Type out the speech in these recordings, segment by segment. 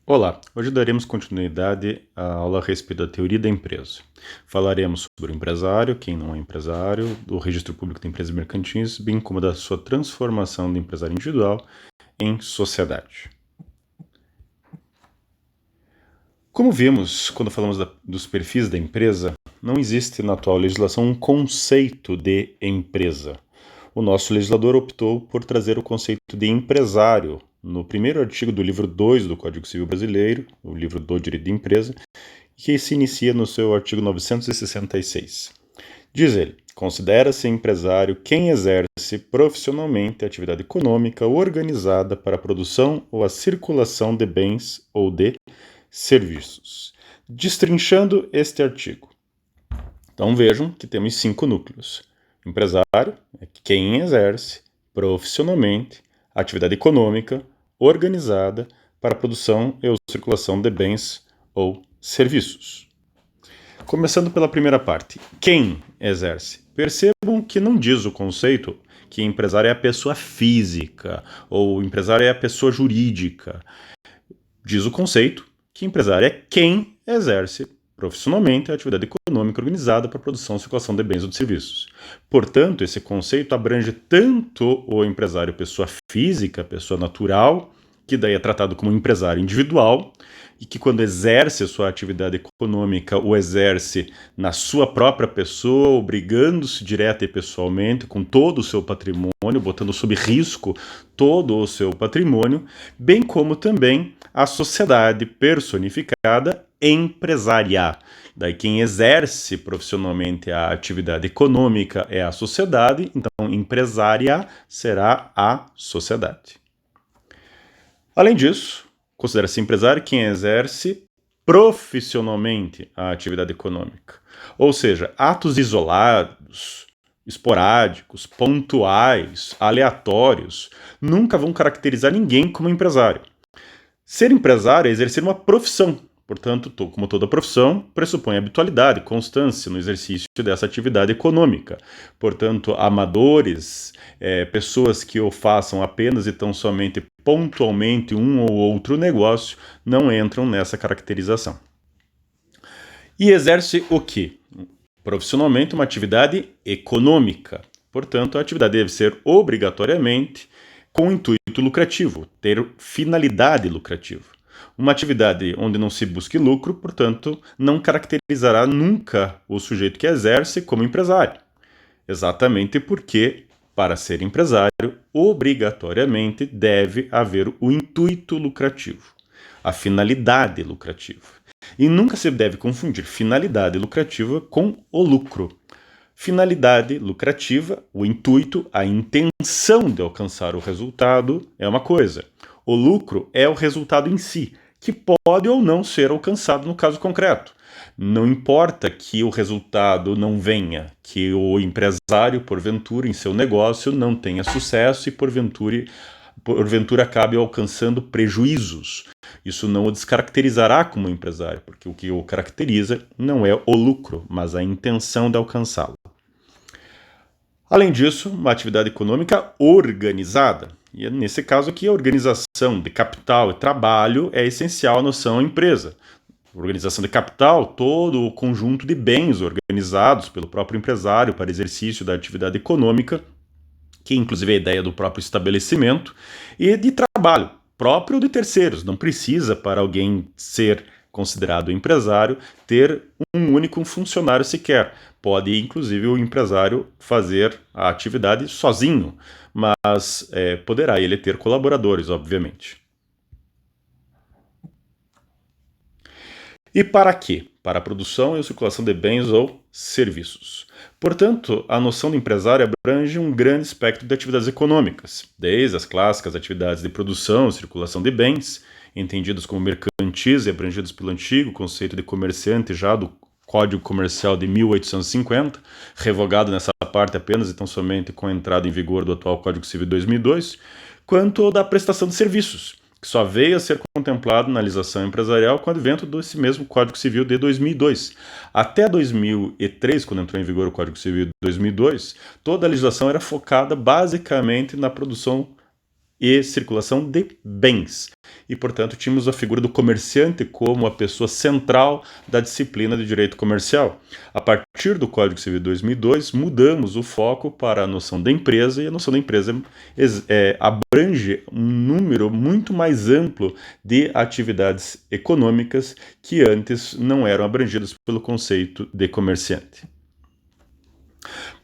Olá, hoje daremos continuidade à aula a respeito da teoria da empresa. Falaremos sobre o empresário, quem não é empresário, do registro público de empresas mercantis, bem como da sua transformação de empresário individual em sociedade. Como vimos quando falamos dos perfis da empresa, não existe na atual legislação um conceito de empresa. O nosso legislador optou por trazer o conceito de empresário no primeiro artigo do livro 2 do Código Civil Brasileiro, o livro do Direito de Empresa, que se inicia no seu artigo 966. Diz ele: considera-se empresário quem exerce profissionalmente atividade econômica organizada para a produção ou a circulação de bens ou de serviços. Destrinchando este artigo. Então vejam que temos 5 núcleos. Empresário é quem exerce profissionalmente atividade econômica organizada para a produção e circulação de bens ou serviços. Começando pela primeira parte, quem exerce? Percebam que não diz o conceito que empresário é a pessoa física ou empresário é a pessoa jurídica. Diz o conceito que empresário é quem exerce profissionalmente a atividade econômica organizada para a produção e circulação de bens ou de serviços. Portanto, esse conceito abrange tanto o empresário pessoa física, pessoa natural, que daí é tratado como empresário individual, e que quando exerce a sua atividade econômica, o exerce na sua própria pessoa, obrigando-se direta e pessoalmente, com todo o seu patrimônio, botando sob risco todo o seu patrimônio, bem como também a sociedade personificada empresária. Daí quem exerce profissionalmente a atividade econômica é a sociedade, então empresária será a sociedade. Além disso, considera-se empresário quem exerce profissionalmente a atividade econômica. Ou seja, atos isolados, esporádicos, pontuais, aleatórios, nunca vão caracterizar ninguém como empresário. Ser empresário é exercer uma profissão. Portanto, como toda profissão, pressupõe habitualidade, constância no exercício dessa atividade econômica. Portanto, amadores, pessoas que o façam apenas e tão somente pontualmente um ou outro negócio, não entram nessa caracterização. E exerce o quê? Profissionalmente, uma atividade econômica. Portanto, a atividade deve ser obrigatoriamente com intuito lucrativo, ter finalidade lucrativa. Uma atividade onde não se busque lucro, portanto, não caracterizará nunca o sujeito que exerce como empresário. Exatamente porque, para ser empresário, obrigatoriamente deve haver o intuito lucrativo, a finalidade lucrativa. E nunca se deve confundir finalidade lucrativa com o lucro. Finalidade lucrativa, o intuito, a intenção de alcançar o resultado é uma coisa. O lucro é o resultado em si, que pode ou não ser alcançado no caso concreto. Não importa que o resultado não venha, que o empresário, porventura, em seu negócio não tenha sucesso e porventura acabe alcançando prejuízos. Isso não o descaracterizará como empresário, porque o que o caracteriza não é o lucro, mas a intenção de alcançá-lo. Além disso, uma atividade econômica organizada. E nesse caso aqui, a organização de capital e trabalho é essencial à noção empresa. Organização de capital, todo o conjunto de bens organizados pelo próprio empresário para exercício da atividade econômica, que inclusive é a ideia do próprio estabelecimento, e de trabalho, próprio de terceiros. Não precisa, para alguém ser considerado empresário, ter um único funcionário sequer. Pode, inclusive, o empresário fazer a atividade sozinho, mas poderá ele ter colaboradores, obviamente. E para quê? Para a produção e a circulação de bens ou serviços. Portanto, a noção de empresário abrange um grande espectro de atividades econômicas, desde as clássicas atividades de produção e circulação de bens, entendidas como mercantis e abrangidas pelo antigo conceito de comerciante já do Código Comercial de 1850, revogado nessa parte apenas e tão somente com a entrada em vigor do atual Código Civil de 2002, quanto da prestação de serviços, que só veio a ser contemplado na legislação empresarial com o advento desse mesmo Código Civil de 2002. Até 2003, quando entrou em vigor o Código Civil de 2002, toda a legislação era focada basicamente na produção e circulação de bens. E, portanto, tínhamos a figura do comerciante como a pessoa central da disciplina de direito comercial. A partir do Código Civil de 2002, mudamos o foco para a noção da empresa, e a noção da empresa abrange um número muito mais amplo de atividades econômicas que antes não eram abrangidas pelo conceito de comerciante.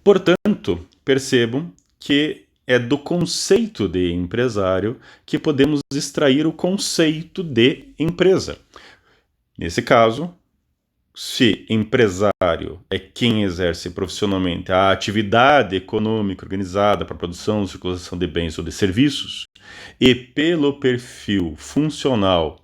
Portanto, percebam que é do conceito de empresário que podemos extrair o conceito de empresa. Nesse caso, se empresário é quem exerce profissionalmente a atividade econômica organizada para a produção e circulação de bens ou de serviços, e pelo perfil funcional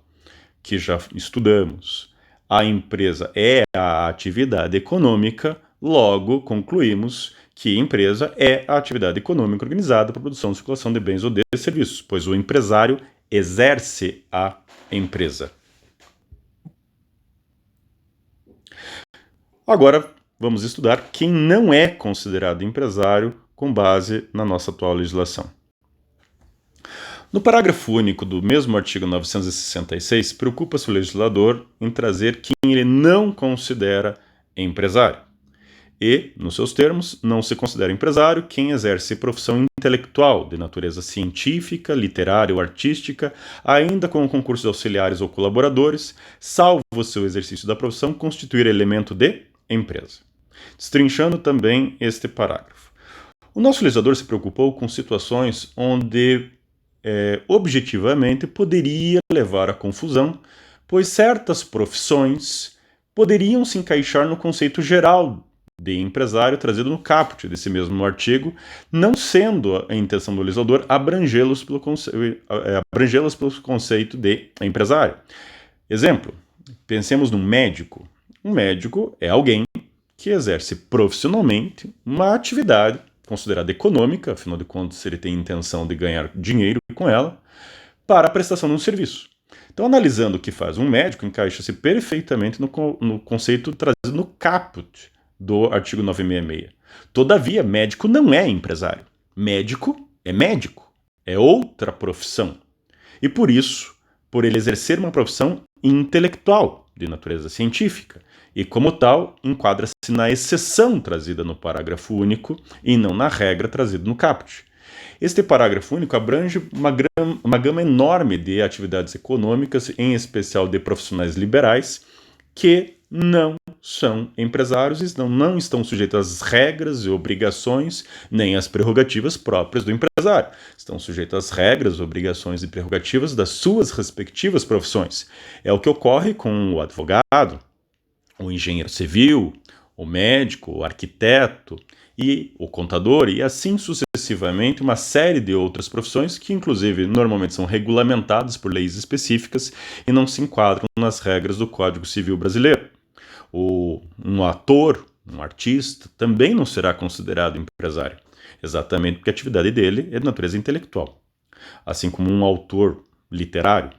que já estudamos, a empresa é a atividade econômica, logo concluímos que empresa é a atividade econômica organizada para a produção e circulação de bens ou de serviços, pois o empresário exerce a empresa. Agora vamos estudar quem não é considerado empresário com base na nossa atual legislação. No parágrafo único do mesmo artigo 966, preocupa-se o legislador em trazer quem ele não considera empresário. E, nos seus termos, não se considera empresário quem exerce profissão intelectual de natureza científica, literária ou artística, ainda com concurso de auxiliares ou colaboradores, salvo o seu exercício da profissão constituir elemento de empresa. Destrinchando também este parágrafo. O nosso legislador se preocupou com situações onde, objetivamente, poderia levar à confusão, pois certas profissões poderiam se encaixar no conceito geral de empresário trazido no caput desse mesmo artigo, não sendo a intenção do legislador abrangê-los pelo conceito de empresário. Exemplo, pensemos num médico. Um médico é alguém que exerce profissionalmente uma atividade considerada econômica, afinal de contas ele tem intenção de ganhar dinheiro com ela, para a prestação de um serviço. Então, analisando o que faz um médico, encaixa-se perfeitamente no conceito trazido no caput do artigo 966. Todavia, médico não é empresário. Médico, é outra profissão. E por isso, por ele exercer uma profissão intelectual, de natureza científica, e como tal, enquadra-se na exceção trazida no parágrafo único e não na regra trazida no caput. Este parágrafo único abrange uma gama enorme de atividades econômicas, em especial de profissionais liberais, que não são empresários e não estão sujeitos às regras e obrigações, nem às prerrogativas próprias do empresário. Estão sujeitos às regras, obrigações e prerrogativas das suas respectivas profissões. É o que ocorre com o advogado, o engenheiro civil, o médico, o arquiteto e o contador, e assim sucessivamente uma série de outras profissões que, inclusive, normalmente são regulamentadas por leis específicas e não se enquadram nas regras do Código Civil brasileiro. Um ator, um artista, também não será considerado empresário, exatamente porque a atividade dele é de natureza intelectual, assim como um autor literário.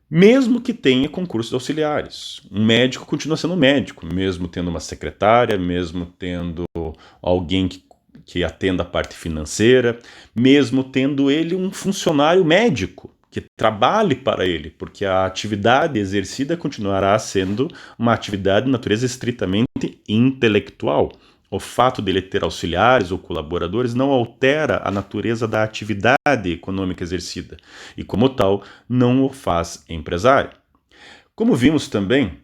Mesmo que tenha concursos auxiliares. Um médico continua sendo médico, mesmo tendo uma secretária, mesmo tendo alguém que atenda a parte financeira, mesmo tendo ele um funcionário médico que trabalhe para ele, porque a atividade exercida continuará sendo uma atividade de natureza estritamente intelectual. O fato dele ter auxiliares ou colaboradores não altera a natureza da atividade econômica exercida e, como tal, não o faz empresário. Como vimos também,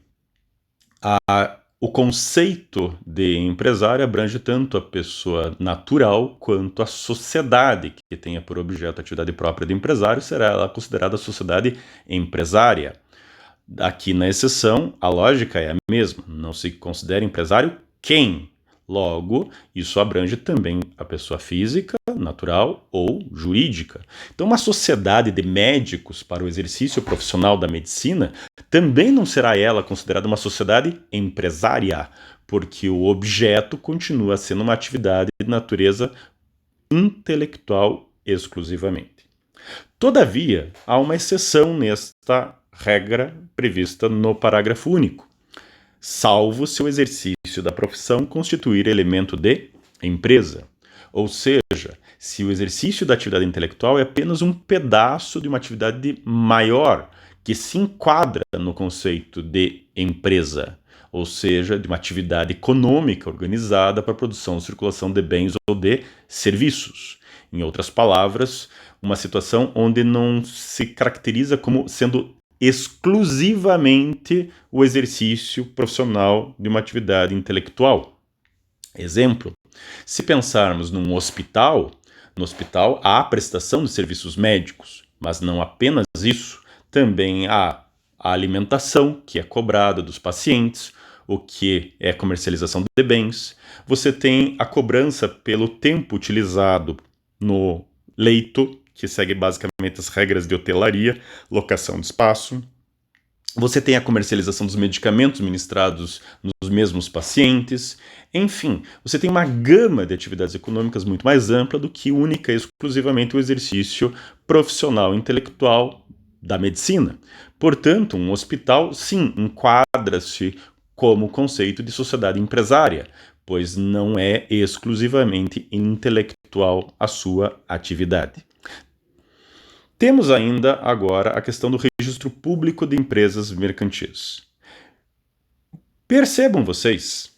o conceito de empresário abrange tanto a pessoa natural quanto a sociedade que tenha por objeto a atividade própria de empresário, será ela considerada sociedade empresária. Aqui na exceção, a lógica é a mesma, não se considera empresário quem? Logo, isso abrange também a pessoa física, natural ou jurídica. Então, uma sociedade de médicos para o exercício profissional da medicina também não será ela considerada uma sociedade empresária, porque o objeto continua sendo uma atividade de natureza intelectual exclusivamente. Todavia, há uma exceção nesta regra prevista no parágrafo único, salvo se o exercício da profissão constituir elemento de empresa. Ou seja, se o exercício da atividade intelectual é apenas um pedaço de uma atividade maior que se enquadra no conceito de empresa, ou seja, de uma atividade econômica organizada para a produção ou circulação de bens ou de serviços. Em outras palavras, uma situação onde não se caracteriza como sendo exclusivamente o exercício profissional de uma atividade intelectual. Exemplo, se pensarmos num hospital, no hospital há a prestação de serviços médicos, mas não apenas isso, também há a alimentação, que é cobrada dos pacientes, o que é comercialização de bens. Você tem a cobrança pelo tempo utilizado no leito, que segue basicamente as regras de hotelaria, locação de espaço. Você tem a comercialização dos medicamentos ministrados nos mesmos pacientes. Enfim, você tem uma gama de atividades econômicas muito mais ampla do que única e exclusivamente o exercício profissional intelectual da medicina. Portanto, um hospital, sim, enquadra-se como conceito de sociedade empresária, pois não é exclusivamente intelectual a sua atividade. Temos ainda agora a questão do registro público de empresas mercantis. Percebam vocês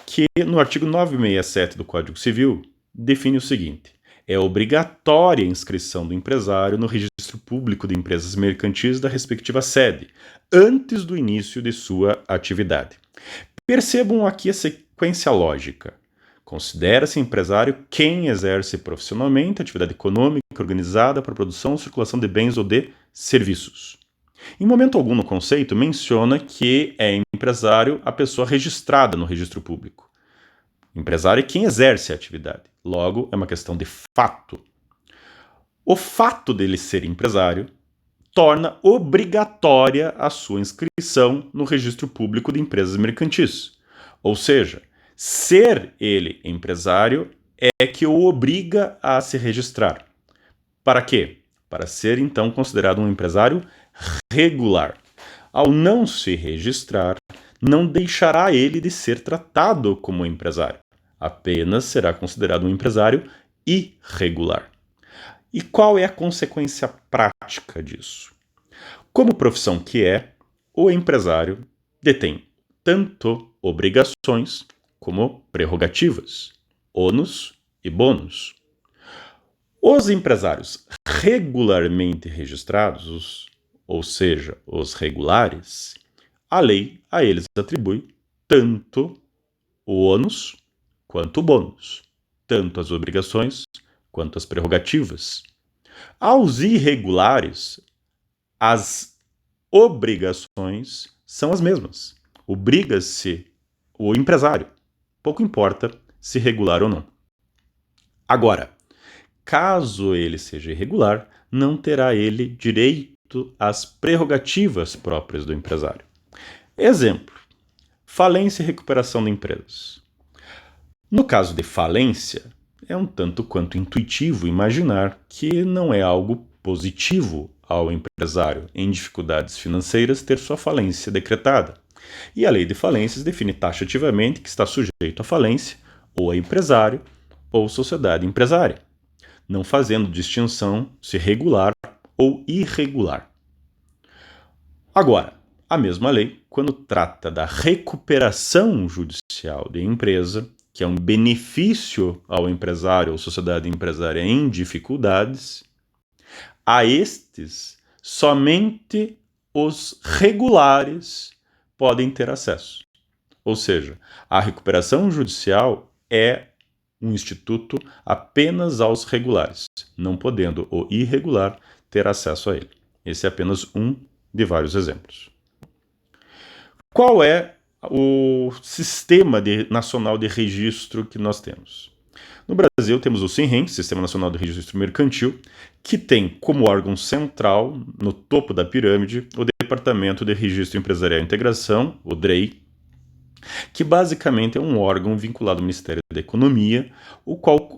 que no artigo 967 do Código Civil define o seguinte: é obrigatória a inscrição do empresário no registro público de empresas mercantis da respectiva sede, antes do início de sua atividade. Percebam aqui a sequência lógica. Considera-se empresário quem exerce profissionalmente atividade econômica organizada para a produção ou circulação de bens ou de serviços. Em momento algum no conceito menciona que é empresário a pessoa registrada no registro público. Empresário é quem exerce a atividade. Logo, é uma questão de fato. O fato dele ser empresário torna obrigatória a sua inscrição no registro público de empresas mercantis. Ou seja, ser ele empresário é que o obriga a se registrar. Para quê? Para ser, então, considerado um empresário regular. Ao não se registrar, não deixará ele de ser tratado como empresário. Apenas será considerado um empresário irregular. E qual é a consequência prática disso? Como profissão que é, o empresário detém tanto obrigações como prerrogativas, ônus e bônus. Os empresários regularmente registrados, ou seja, os regulares, a lei a eles atribui tanto o ônus quanto o bônus, tanto as obrigações quanto as prerrogativas. Aos irregulares, as obrigações são as mesmas. Obriga-se o empresário, pouco importa se regular ou não. Agora, caso ele seja irregular, não terá ele direito às prerrogativas próprias do empresário. Exemplo: falência e recuperação de empresas. No caso de falência, é um tanto quanto intuitivo imaginar que não é algo positivo ao empresário em dificuldades financeiras ter sua falência decretada. E a lei de falências define taxativamente que está sujeito à falência ou a empresário ou sociedade empresária, não fazendo distinção se regular ou irregular. Agora, a mesma lei, quando trata da recuperação judicial de empresa, que é um benefício ao empresário ou sociedade empresária em dificuldades, a estes somente os regulares podem ter acesso. Ou seja, a recuperação judicial é um instituto apenas aos regulares, não podendo o irregular ter acesso a ele. Esse é apenas um de vários exemplos. Qual é o sistema nacional de registro que nós temos? No Brasil, temos o SINREM, Sistema Nacional de Registro Mercantil, que tem como órgão central, no topo da pirâmide, o Departamento de Registro Empresarial e Integração, o DREI, que basicamente é um órgão vinculado ao Ministério da Economia,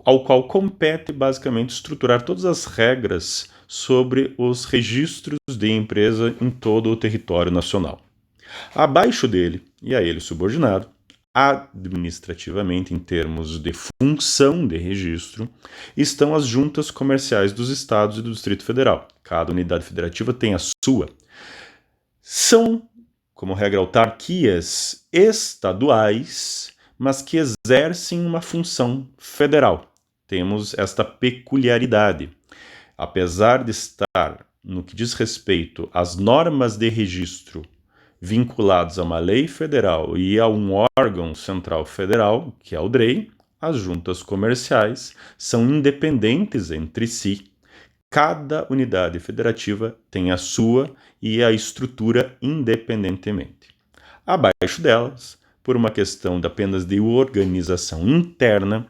ao qual compete basicamente estruturar todas as regras sobre os registros de empresa em todo o território nacional. Abaixo dele, e a ele subordinado, administrativamente, em termos de função de registro, estão as juntas comerciais dos estados e do Distrito Federal. Cada unidade federativa tem a sua. São, como regra, autarquias estaduais, mas que exercem uma função federal. Temos esta peculiaridade. Apesar de estar, no que diz respeito às normas de registro, vinculados a uma lei federal e a um órgão central federal, que é o DREI, as juntas comerciais são independentes entre si. Cada unidade federativa tem a sua e a estrutura independentemente. Abaixo delas, por uma questão apenas de organização interna,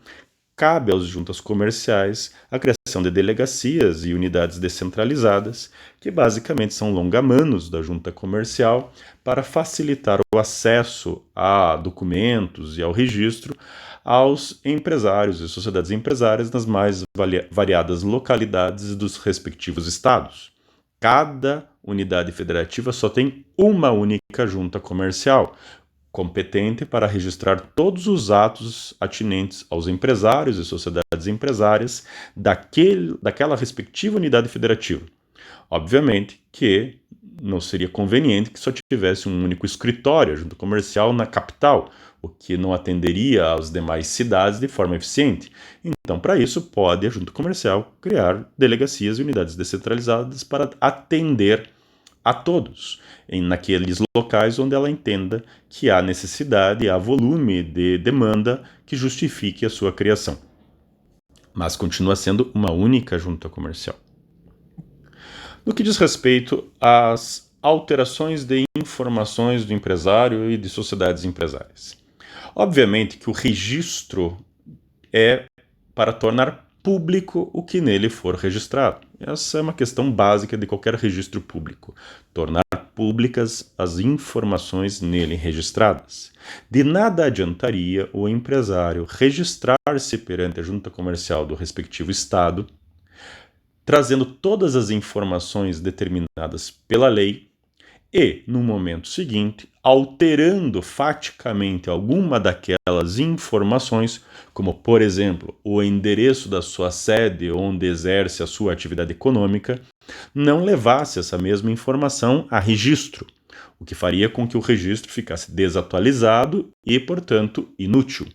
cabe às juntas comerciais a criação de delegacias e unidades descentralizadas, que basicamente são longamanos da junta comercial, para facilitar o acesso a documentos e ao registro aos empresários e sociedades empresárias nas mais variadas localidades dos respectivos estados. Cada unidade federativa só tem uma única junta comercial, competente para registrar todos os atos atinentes aos empresários e sociedades empresárias daquela respectiva unidade federativa. Obviamente que não seria conveniente que só tivesse um único escritório, a junta comercial, na capital, o que não atenderia às demais cidades de forma eficiente. Então, para isso, pode a junta comercial criar delegacias e unidades descentralizadas para atender a todos, naqueles locais onde ela entenda que há necessidade, há volume de demanda que justifique a sua criação. Mas continua sendo uma única junta comercial. No que diz respeito às alterações de informações do empresário e de sociedades empresárias. Obviamente que o registro é para tornar público o que nele for registrado. Essa é uma questão básica de qualquer registro público, tornar públicas as informações nele registradas. De nada adiantaria o empresário registrar-se perante a junta comercial do respectivo estado, trazendo todas as informações determinadas pela lei e, no momento seguinte, alterando faticamente alguma daquelas informações, como, por exemplo, o endereço da sua sede onde exerce a sua atividade econômica, não levasse essa mesma informação a registro, o que faria com que o registro ficasse desatualizado e, portanto, inútil.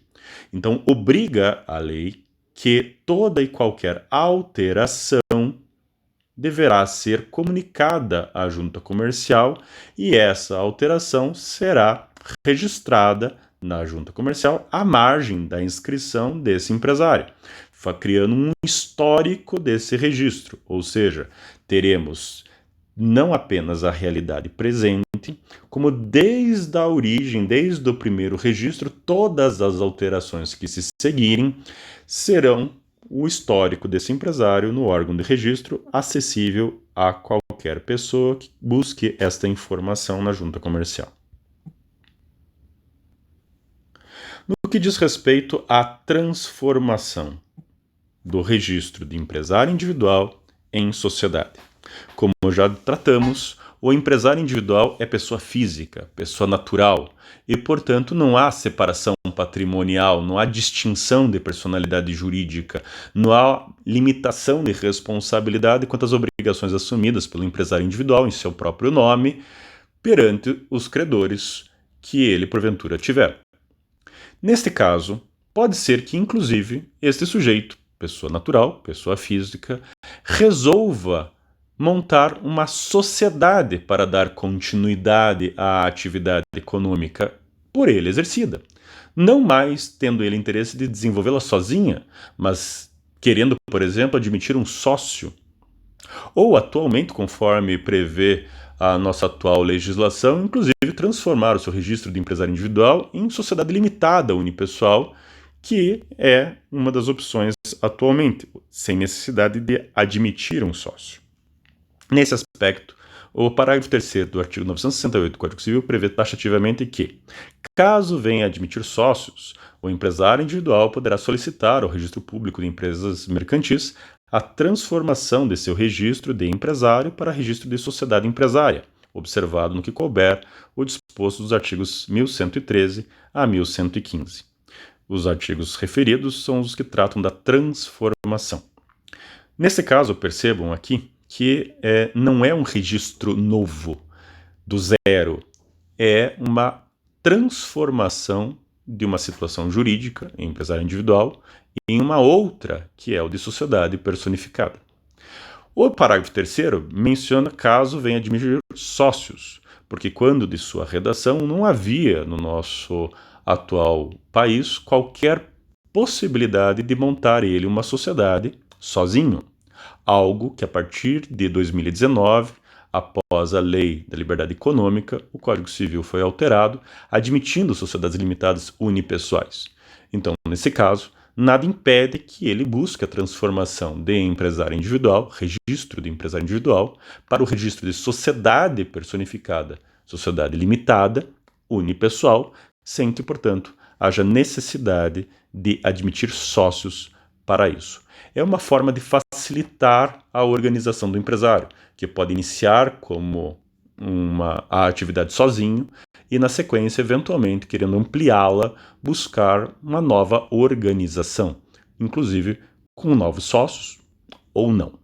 Então, obriga a lei que toda e qualquer alteração deverá ser comunicada à junta comercial e essa alteração será registrada na junta comercial à margem da inscrição desse empresário, criando um histórico desse registro, ou seja, teremos não apenas a realidade presente, como desde a origem, desde o primeiro registro, todas as alterações que se seguirem serão o histórico desse empresário no órgão de registro, acessível a qualquer pessoa que busque esta informação na junta comercial. No que diz respeito à transformação do registro de empresário individual em sociedade. Como já tratamos, o empresário individual é pessoa física, pessoa natural, e, portanto, não há separação patrimonial, não há distinção de personalidade jurídica, não há limitação de responsabilidade quanto às obrigações assumidas pelo empresário individual em seu próprio nome perante os credores que ele, porventura, tiver. Neste caso, pode ser que, inclusive, este sujeito, pessoa natural, pessoa física, resolva montar uma sociedade para dar continuidade à atividade econômica por ele exercida. Não mais tendo ele interesse de desenvolvê-la sozinha, mas querendo, por exemplo, admitir um sócio. Ou, atualmente, conforme prevê a nossa atual legislação, inclusive transformar o seu registro de empresário individual em sociedade limitada unipessoal, que é uma das opções atualmente, sem necessidade de admitir um sócio. Nesse aspecto, o parágrafo 3º do artigo 968 do Código Civil prevê taxativamente que, caso venha a admitir sócios, o empresário individual poderá solicitar ao Registro Público de Empresas Mercantis a transformação de seu registro de empresário para registro de sociedade empresária, observado no que couber o disposto dos artigos 1113 a 1115. Os artigos referidos são os que tratam da transformação. Nesse caso, percebam aqui que não é um registro novo, do zero, é uma transformação de uma situação jurídica, empresário individual, em uma outra, que é o de sociedade personificada. O parágrafo 3º menciona caso venha admitir sócios, porque quando de sua redação não havia no nosso atual país qualquer possibilidade de montar ele uma sociedade sozinho, algo que a partir de 2019, após a Lei da Liberdade Econômica, o Código Civil foi alterado, admitindo sociedades limitadas unipessoais. Então, nesse caso, nada impede que ele busque a transformação de empresário individual, registro de empresário individual, para o registro de sociedade personificada, sociedade limitada, unipessoal, sem que, portanto, haja necessidade de admitir sócios para isso. É uma forma de facilitar a organização do empresário, que pode iniciar como a atividade sozinho e, na sequência, eventualmente, querendo ampliá-la, buscar uma nova organização, inclusive com novos sócios ou não.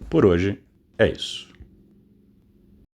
Por hoje é isso.